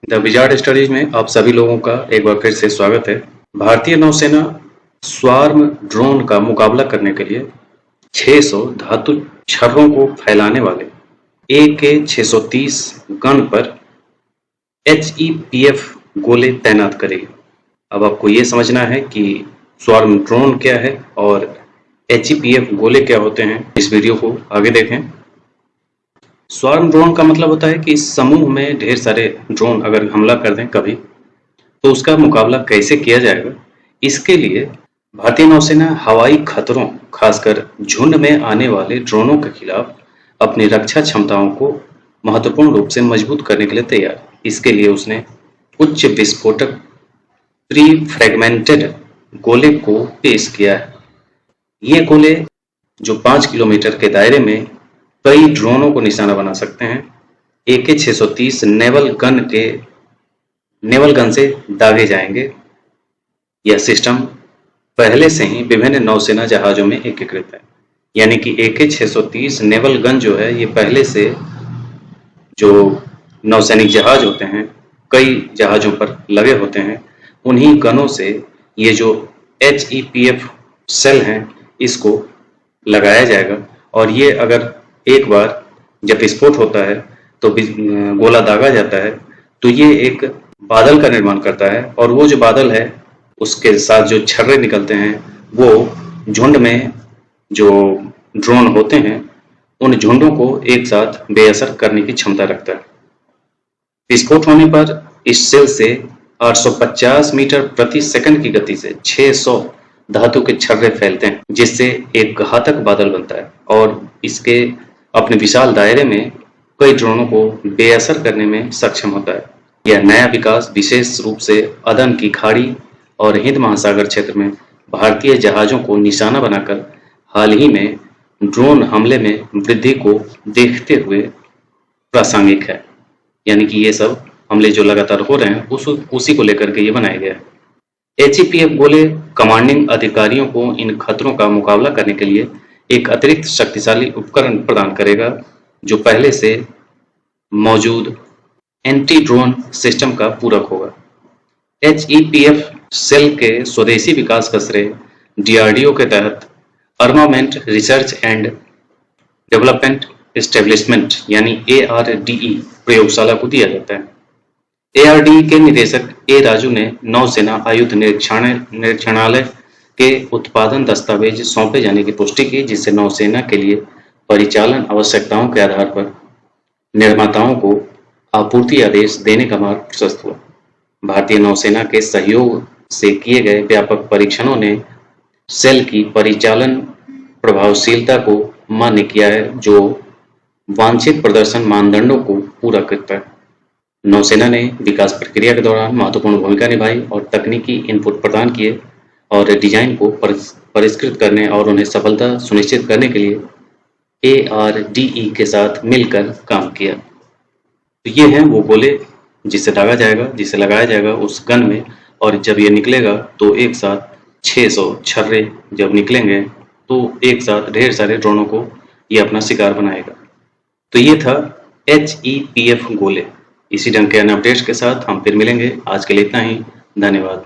The wizard studies में आप सभी लोगों का एक बार फिर से स्वागत है। भारतीय नौसेना स्वार्म ड्रोन का मुकाबला करने के लिए 600 धातु छर्रों को फैलाने वाले AK-630 गन पर HEPF गोले तैनात करेगी। अब आपको ये समझना है कि स्वार्म ड्रोन क्या है और HEPF गोले क्या होते हैं। इस वीडियो को आगे देखें। स्वार्म ड्रोन का मतलब होता है कि इस समूह में ढेर सारे ड्रोन अगर हमला कर दें कभी, तो उसका मुकाबला कैसे किया जाएगा। इसके लिए भारतीय नौसेना हवाई खतरों, खासकर झुंड में आने वाले ड्रोनों के खिलाफ अपनी रक्षा क्षमताओं को महत्वपूर्ण रूप से मजबूत करने के लिए तैयार है। इसके लिए उसने उच्च विस्फोटक प्री फ्रेगमेंटेड गोले को पेश किया है। ये गोले जो 5 किलोमीटर के दायरे में कई ड्रोनों को निशाना बना सकते हैं, AK-630 नेवल गन से दागे जाएंगे। यह सिस्टम पहले से ही विभिन्न नौसेना जहाजों में एकीकृत है, यानी कि AK-630 नेवल गन जो है ये पहले से जो नौसैनिक जहाज होते हैं, कई जहाजों पर लगे होते हैं, उन्हीं गनों से ये जो HEPF सेल हैं इसको लगाया जाएगा। और ये अगर एक बार जब विस्फोट होता है तो गोला दागा जाता है तो ये एक बादल का निर्माण करता है, और वो जो बादल है उसके साथ जो छर्रे निकलते हैं वो झुंड में जो ड्रोन होते हैं उन झुंडों को एक साथ बेअसर करने की क्षमता रखता है। विस्फोट होने पर इस सेल से 850 मीटर प्रति सेकंड की गति से 600 धातु के छर्रे फैलते हैं, जिससे एक घातक बादल बनता है और इसके अपने विशाल दायरे में कई ड्रोनों को बेअसर करने में सक्षम होता है। यह नया विकास विशेष रूप से अदन की खाड़ी और हिंद महासागर क्षेत्र में भारतीय जहाजों को निशाना बनाकर हाल ही में ड्रोन हमले में वृद्धि को देखते हुए प्रासंगिक है। यानी कि ये सब हमले जो लगातार हो रहे हैं उसी को लेकर के ये बनाया गया है। HEPF गोले कमांडिंग अधिकारियों को इन खतरों का मुकाबला करने के लिए एक अतिरिक्त शक्तिशाली उपकरण प्रदान करेगा, जो पहले से मौजूद एंटी ड्रोन सिस्टम का पूरक होगा। HEPF सेल के स्वदेशी विकास का श्रेय DRDO के तहत armament research and development establishment यानी ARDE प्रयोगशाला को दिया जाता है। ARDE के निदेशक A राजू ने नौसेना आयुध निरीक्षणालय के उत्पादन दस्तावेज सौंपे जाने की पुष्टि की, जिससे नौसेना के लिए परिचालन आवश्यकताओं के आधार पर निर्माताओं को आपूर्ति आदेश देने का मार्ग प्रशस्त हुआ। भारतीय नौसेना के सहयोग से किए गए व्यापक परीक्षणों ने सेल की परिचालन प्रभावशीलता को मान्य किया है, जो वांछित प्रदर्शन मानदंडों को पूरा करता है। नौसेना ने विकास प्रक्रिया के दौरान महत्वपूर्ण भूमिका निभाई और तकनीकी इनपुट प्रदान किए और डिजाइन को परिष्कृत करने और उन्हें सफलता सुनिश्चित करने के लिए ARDE के साथ मिलकर काम किया। तो ये हैं वो गोले जिससे दागा जाएगा, जिसे लगाया जाएगा उस गन में, और जब ये निकलेगा तो एक साथ 600 छर्रे जब निकलेंगे तो एक साथ ढेर सारे ड्रोनों को ये अपना शिकार बनाएगा। तो ये था HEPF गोले। इसी ढंग के अन्य अपडेट्स के साथ हम फिर मिलेंगे। आज के लिए इतना ही। धन्यवाद।